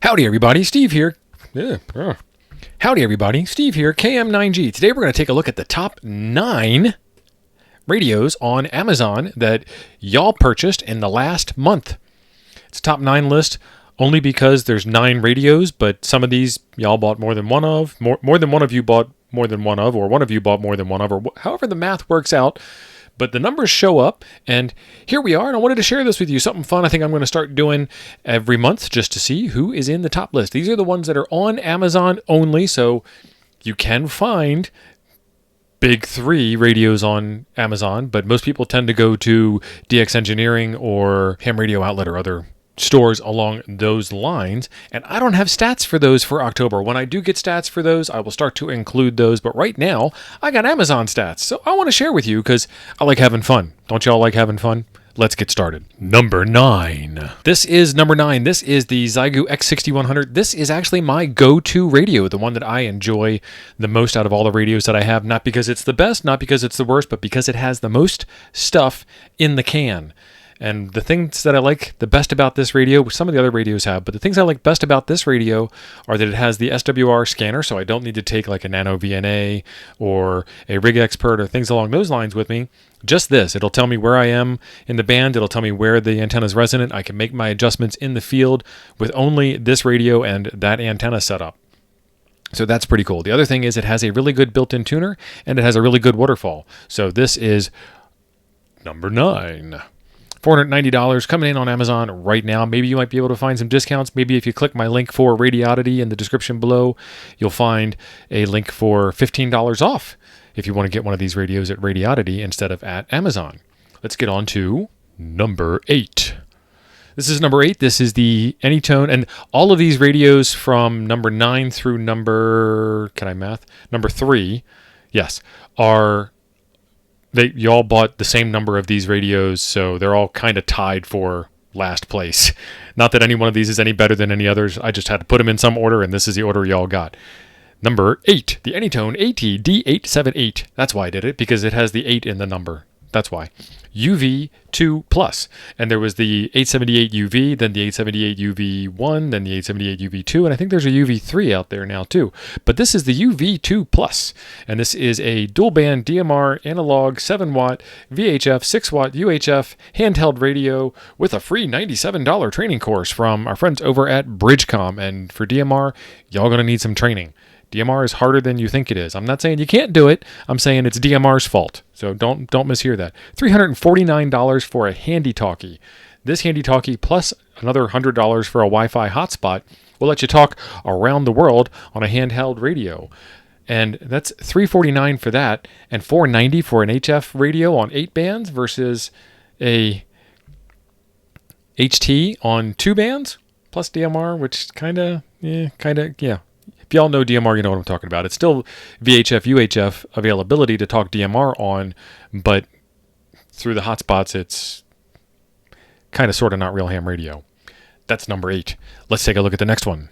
Howdy everybody, Steve here. Howdy everybody, Steve here, KM9G. Today we're going to take a look at the top 9 radios on Amazon that y'all purchased in the last month. It's a top 9 list only because there's 9 radios, but some of these y'all bought more than one of, more than one of you bought more than one of, or one of you bought more than one of, or however the math works out. But the numbers show up, and here we are, and I wanted to share this with you. Something fun I think I'm going to start doing every month just to see who is in the top list. These are the ones that are on Amazon only, so you can find big 3 radios on Amazon, but most people tend to go to DX Engineering or Ham Radio Outlet or other stores along those lines, and I don't have stats for those for October. When I do get stats for those, I will start to include those, but right now I got Amazon stats, so I want to share with you because I like having fun. Don't y'all like having fun? Let's get started. Number 9. This is number 9. This is the Xiegu X6100. This is actually my go-to radio, the one that I enjoy the most out of all the radios that I have, not because it's the best, not because it's the worst, but because it has the most stuff in the can. And the things that I like the best about this radio, which some of the other radios have, but the things I like best about this radio are that it has the SWR scanner, so I don't need to take like a Nano VNA or a Rig Expert or things along those lines with me. Just this. It'll tell me where I am in the band. It'll tell me where the antenna is resonant. I can make my adjustments in the field with only this radio and that antenna setup. So that's pretty cool. The other thing is it has a really good built-in tuner, and it has a really good waterfall. So this is number 9. $490 coming in on Amazon right now. Maybe you might be able to find some discounts. Maybe if you click my link for Radioddity in the description below, you'll find a link for $15 off if you want to get one of these radios at Radioddity instead of at Amazon. Let's get on to number 8. This is number 8. This is the AnyTone, and all of these radios from number 9 through number 3, yes, are... y'all bought the same number of these radios, so they're all kind of tied for last place. Not that any one of these is any better than any others. I just had to put them in some order, and this is the order y'all got. Number 8, the AnyTone AT-D878. That's why I did it, because it has the 8 in the number. That's why. UV2 Plus. And there was the 878 UV, then the 878 UV1, then the 878 UV2, and I think there's a UV3 out there now too. But this is the UV2 Plus, and this is a dual band DMR analog 7-watt VHF 6-watt UHF handheld radio with a free $97 training course from our friends over at Bridgecom. And for DMR, y'all gonna need some training. DMR is harder than you think it is. I'm not saying you can't do it. I'm saying it's DMR's fault. So don't mishear that. $349 for a handy talkie. This handy talkie plus another $100 for a Wi-Fi hotspot will let you talk around the world on a handheld radio. And that's $349 for that, and $490 for an HF radio on 8 bands versus a HT on 2 bands plus DMR, which kind of. If y'all know DMR, you know what I'm talking about. It's still VHF, UHF availability to talk DMR on, but through the hotspots, it's kind of sort of not real ham radio. That's number 8. Let's take a look at the next one.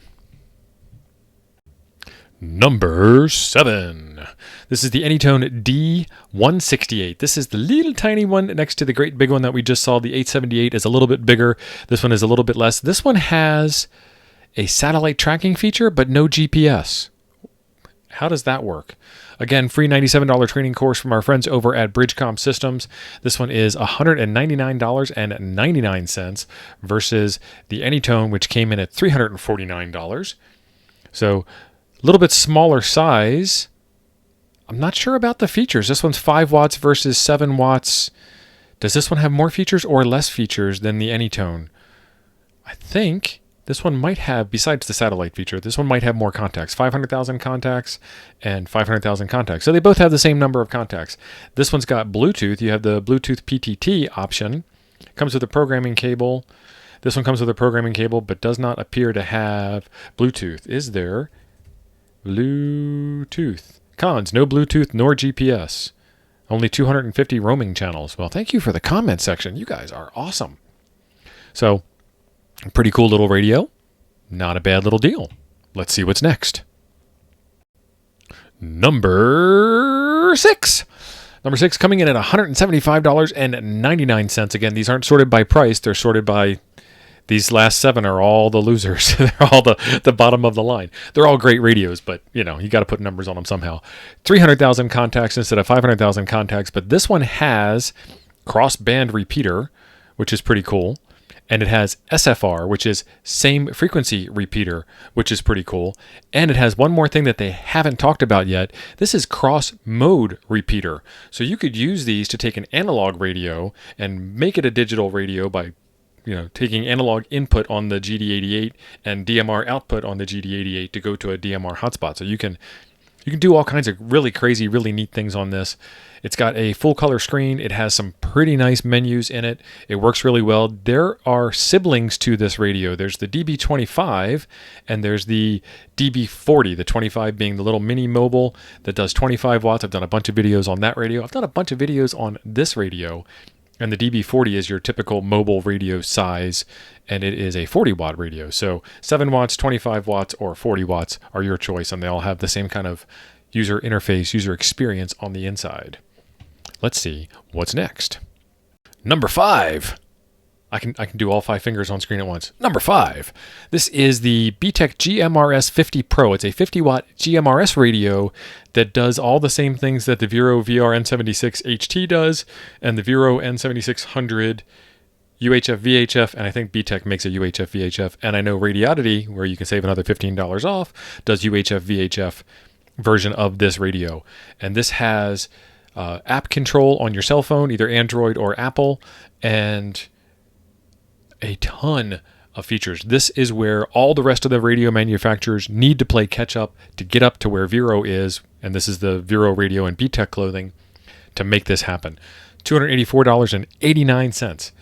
Number 7. This is the AnyTone D168. This is the little tiny one next to the great big one that we just saw. The 878 is a little bit bigger. This one is a little bit less. This one has a satellite tracking feature, but no GPS. How does that work? Again, free $97 training course from our friends over at Bridgecom Systems. This one is $199.99 versus the AnyTone, which came in at $349. So a little bit smaller size. I'm not sure about the features. This one's 5 watts versus 7 watts. Does this one have more features or less features than the AnyTone? I think this one might have, besides the satellite feature, this one might have more contacts. 500,000 contacts and 500,000 contacts. So they both have the same number of contacts. This one's got Bluetooth. You have the Bluetooth PTT option. Comes with a programming cable. This one comes with a programming cable, but does not appear to have Bluetooth. Is there Bluetooth? Cons, no Bluetooth nor GPS. Only 250 roaming channels. Well, thank you for the comment section. You guys are awesome. So, pretty cool little radio. Not a bad little deal. Let's see what's next. Number 6. Number 6 coming in at $175.99. Again, these aren't sorted by price. They're sorted by These last 7 are all the losers. They're all the bottom of the line. They're all great radios, but you got to put numbers on them somehow. 300,000 contacts instead of 500,000 contacts, but this one has cross-band repeater, which is pretty cool. And it has SFR, which is same frequency repeater, which is pretty cool. And it has one more thing that they haven't talked about yet. This is cross mode repeater. So you could use these to take an analog radio and make it a digital radio by taking analog input on the GD88 and DMR output on the GD88 to go to a DMR hotspot. So you can do all kinds of really crazy, really neat things on this. It's got a full color screen. It has some pretty nice menus in it. It works really well. There are siblings to this radio. There's the DB25 and there's the DB40, the 25 being the little mini mobile that does 25 watts. I've done a bunch of videos on that radio. I've done a bunch of videos on this radio. And the DB40 is your typical mobile radio size, and it is a 40-watt radio. So 7 watts, 25 watts, or 40 watts are your choice, and they all have the same kind of user interface, user experience on the inside. Let's see what's next. Number 5. I can do all 5 fingers on screen at once. Number 5. This is the BTECH GMRS 50 Pro. It's a 50-watt GMRS radio that does all the same things that the Vero VR N76HT does and the Vero N7600 UHF VHF, and I think BTECH makes a UHF VHF, and I know Radioddity, where you can save another $15 off, does UHF VHF version of this radio. And this has app control on your cell phone, either Android or Apple, and a ton of features. This is where all the rest of the radio manufacturers need to play catch up to get up to where Vero is, and this is the Vero radio and BTECH clothing to make this happen. $284.89.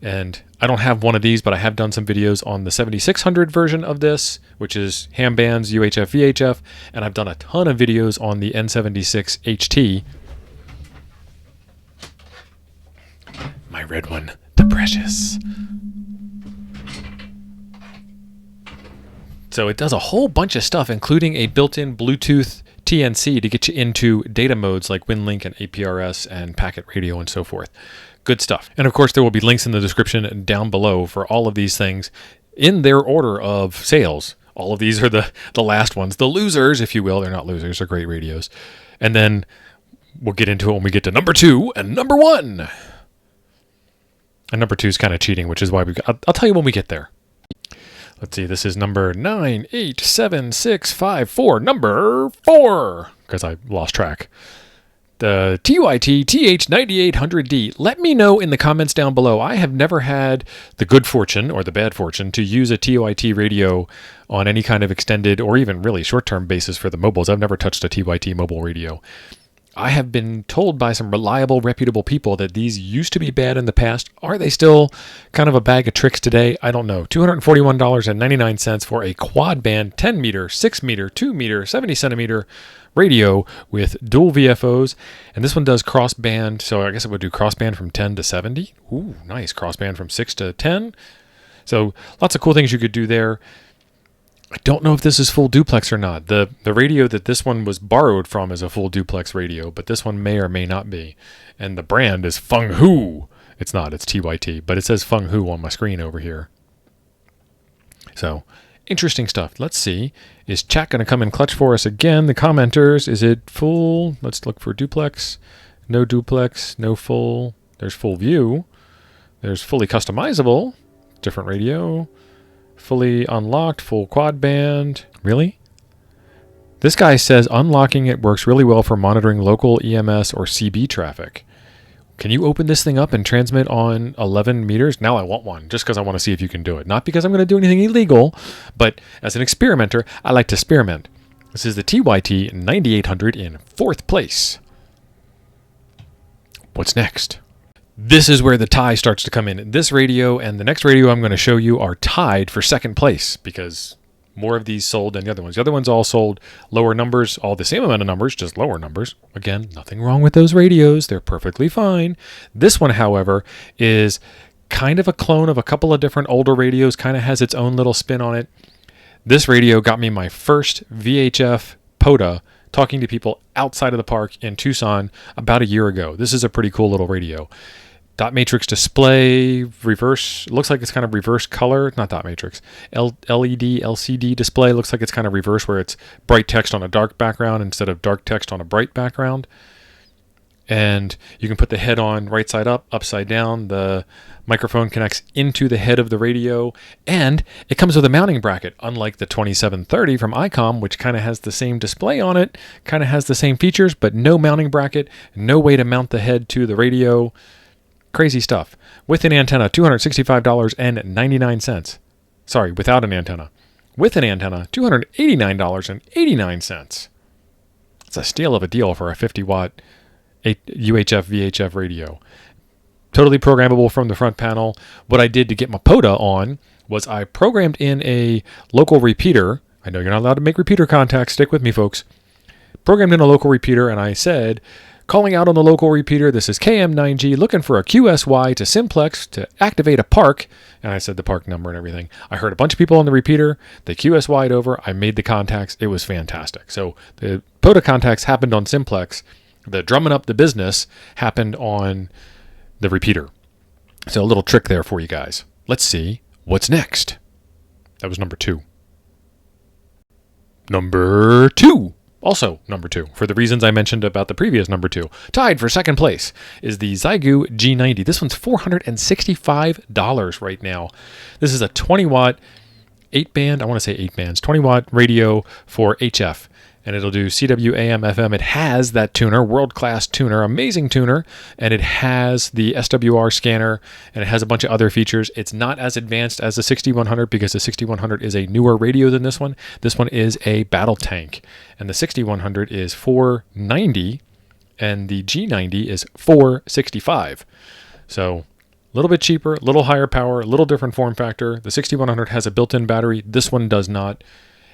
And I don't have one of these, but I have done some videos on the 7600 version of this, which is ham bands, UHF, VHF, and I've done a ton of videos on the N76HT. My red one, the precious. So it does a whole bunch of stuff, including a built-in Bluetooth TNC to get you into data modes like WinLink and APRS and packet radio and so forth. Good stuff. And of course, there will be links in the description down below for all of these things in their order of sales. All of these are the last ones, the losers, if you will. They're not losers, they're great radios. And then we'll get into it when we get to number 2 and number 1. And number 2 is kind of cheating, which is why I'll tell you when we get there. Let's see, this is number 987654, number 4, because I lost track. The TYT TH-9800D. Let me know in the comments down below. I have never had the good fortune or the bad fortune to use a TYT radio on any kind of extended or even really short-term basis for the mobiles. I've never touched a TYT mobile radio. I have been told by some reliable, reputable people that these used to be bad in the past. Are they still kind of a bag of tricks today? I don't know. $241.99 for a quad band 10 meter, 6 meter, 2 meter, 70 centimeter radio with dual VFOs. And this one does crossband. So I guess it would do crossband from 10 to 70. Ooh, nice. Crossband from 6 to 10. So lots of cool things you could do there. I don't know if this is full duplex or not. The radio that this one was borrowed from is a full duplex radio, but this one may or may not be. And the brand is Feng Hu. It's not, it's TYT, but it says Feng Hu on my screen over here. So, interesting stuff. Let's see. Is chat going to come in clutch for us again? The commenters, is it full? Let's look for duplex. No duplex, no full. There's full view. There's fully customizable. Different radio. Fully unlocked, full quad band. Really? This guy says unlocking it works really well for monitoring local EMS or CB traffic. Can you open this thing up and transmit on 11 meters? Now I want one, just because I want to see if you can do it. Not because I'm going to do anything illegal, but as an experimenter, I like to experiment. This is the TYT 9800 in 4th place. What's next? This is where the tie starts to come in. This radio and the next radio I'm going to show you are tied for 2nd place because more of these sold than the other ones. The other ones all sold lower numbers, all the same amount of numbers, just lower numbers. Again, nothing wrong with those radios. They're perfectly fine. This one, however, is kind of a clone of a couple of different older radios, kind of has its own little spin on it. This radio got me my first VHF POTA talking to people outside of the park in Tucson about a year ago. This is a pretty cool little radio. Dot matrix display, reverse, looks like it's kind of reverse color, not dot matrix, LED, LCD display, looks like it's kind of reverse where it's bright text on a dark background instead of dark text on a bright background. And you can put the head on right side up, upside down. The microphone connects into the head of the radio, and it comes with a mounting bracket, unlike the 2730 from ICOM, which kind of has the same display on it, kind of has the same features, but no mounting bracket, no way to mount the head to the radio. Crazy stuff. With an antenna, $265.99. Sorry, without an antenna. With an antenna, $289.89. It's a steal of a deal for a 50-watt UHF VHF radio. Totally programmable from the front panel. What I did to get my POTA on was I programmed in a local repeater. I know you're not allowed to make repeater contacts. Stick with me, folks. Programmed in a local repeater, and I said, calling out on the local repeater, this is KM9G looking for a QSY to simplex to activate a park. And I said the park number and everything. I heard a bunch of people on the repeater. They QSY'd over. I made the contacts. It was fantastic. So the POTA contacts happened on simplex. The drumming up the business happened on the repeater. So a little trick there for you guys. Let's see what's next. That was number 2. Number 2. Also number 2, for the reasons I mentioned about the previous number 2. Tied for second place is the Xiegu G90. This one's $465 right now. This is a 20-watt 8-band, I want to say 8 bands, 20-watt radio for HF. And it'll do CW, AM, FM. It has that tuner, world-class tuner, amazing tuner, and it has the SWR scanner, and it has a bunch of other features. It's not as advanced as the 6100 because the 6100 is a newer radio than this one. This one is a battle tank, and the 6100 is $490, and the G90 is $465. So a little bit cheaper, a little higher power, a little different form factor. The 6100 has a built-in battery. This one does not.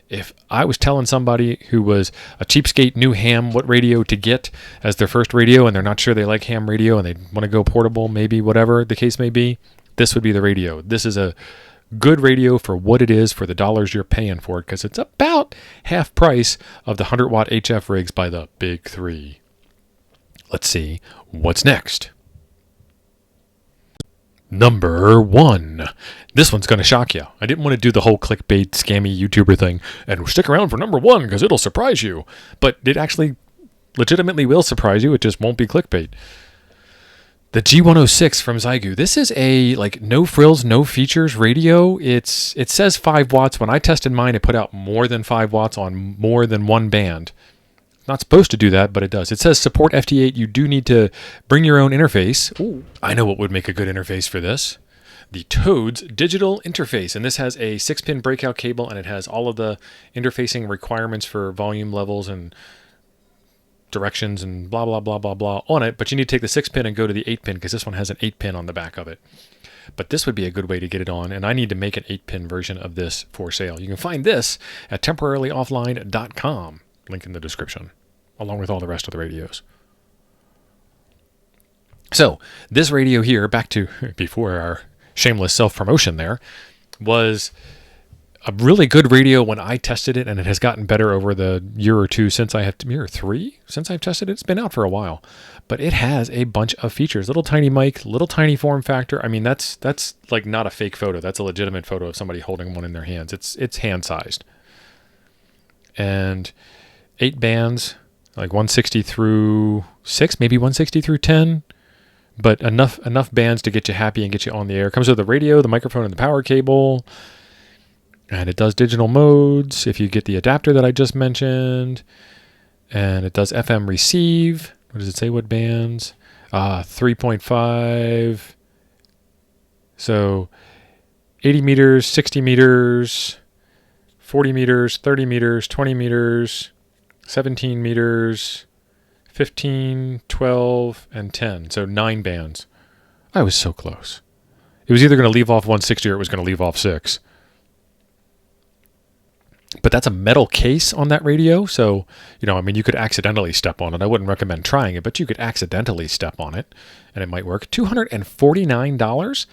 If I was telling somebody who was a cheapskate knew ham what radio to get as their first radio and they're not sure they like ham radio and they want to go portable, maybe whatever the case may be, this would be the radio. This is a good radio for what it is for the dollars you're paying for it because it's about half price of the 100-watt HF rigs by the big 3. Let's see what's next. Number 1. This one's going to shock you. I didn't want to do the whole clickbait, scammy YouTuber thing and stick around for number 1 because it'll surprise you. But it actually legitimately will surprise you. It just won't be clickbait. The G106 from Xiegu. This is a no frills, no features radio. It says 5 watts. When I tested mine, it put out more than 5 watts on more than one band. Not supposed to do that, but it does. It says support FT8. You do need to bring your own interface. Ooh, I know what would make a good interface for this. The Toads digital interface. And this has a 6-pin breakout cable, and it has all of the interfacing requirements for volume levels and directions and blah, blah, blah, blah, blah on it. But you need to take the 6-pin and go to the 8-pin because this one has an 8-pin on the back of it. But this would be a good way to get it on, and I need to make an 8-pin version of this for sale. You can find this at temporarylyoffline.com. Link in the description, along with all the rest of the radios. So this radio here, back to before our shameless self-promotion there, was a really good radio when I tested it, and it has gotten better over the year or two since I have, year 3 since I've tested it. It's been out for a while, but it has a bunch of features. Little tiny mic, little tiny form factor. I mean, that's like not a fake photo. That's a legitimate photo of somebody holding one in their hands. It's hand-sized. And 8 bands, like 160 through 6, maybe 160 through 10, but enough bands to get you happy and get you on the air. It comes with the radio, the microphone, and the power cable, and it does digital modes if you get the adapter that I just mentioned, and it does FM receive. What does it say? What bands? 3.5. So 80 meters, 60 meters, 40 meters, 30 meters, 20 meters, 17 meters, 15, 12, and 10. So 9 bands. I was so close. It was either going to leave off 160 or it was going to leave off 6. But that's a metal case on that radio. So, you could accidentally step on it. I wouldn't recommend trying it, but you could accidentally step on it and it might work. $249.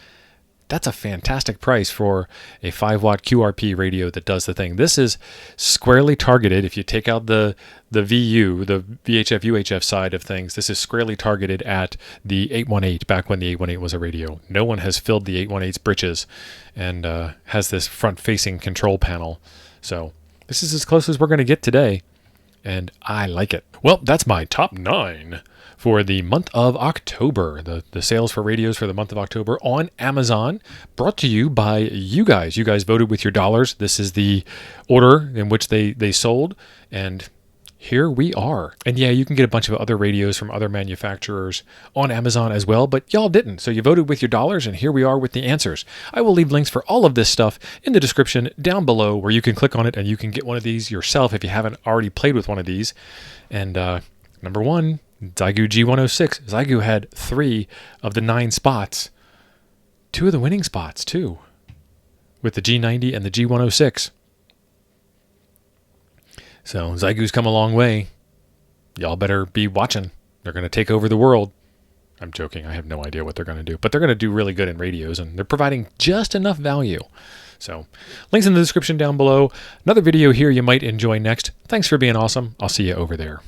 That's a fantastic price for a 5-watt QRP radio that does the thing. This is squarely targeted. If you take out the VU, the VHF UHF side of things, this is squarely targeted at the 818 back when the 818 was a radio. No one has filled the 818's britches and has this front-facing control panel. So this is as close as we're going to get today, and I like it. Well, that's my top 9 for the month of October. The sales for radios for the month of October on Amazon, brought to you by you guys. You guys voted with your dollars. This is the order in which they sold, and here we are. And yeah, you can get a bunch of other radios from other manufacturers on Amazon as well, but y'all didn't. So you voted with your dollars, and here we are with the answers. I will leave links for all of this stuff in the description down below, where you can click on it and you can get one of these yourself if you haven't already played with one of these. And number 1, Xiegu G106. Xiegu had 3 of the 9 spots. 2 of the winning spots, too, with the G90 and the G106. So Xiegu's come a long way. Y'all better be watching. They're going to take over the world. I'm joking. I have no idea what they're going to do. But they're going to do really good in radios, and they're providing just enough value. So links in the description down below. Another video here you might enjoy next. Thanks for being awesome. I'll see you over there.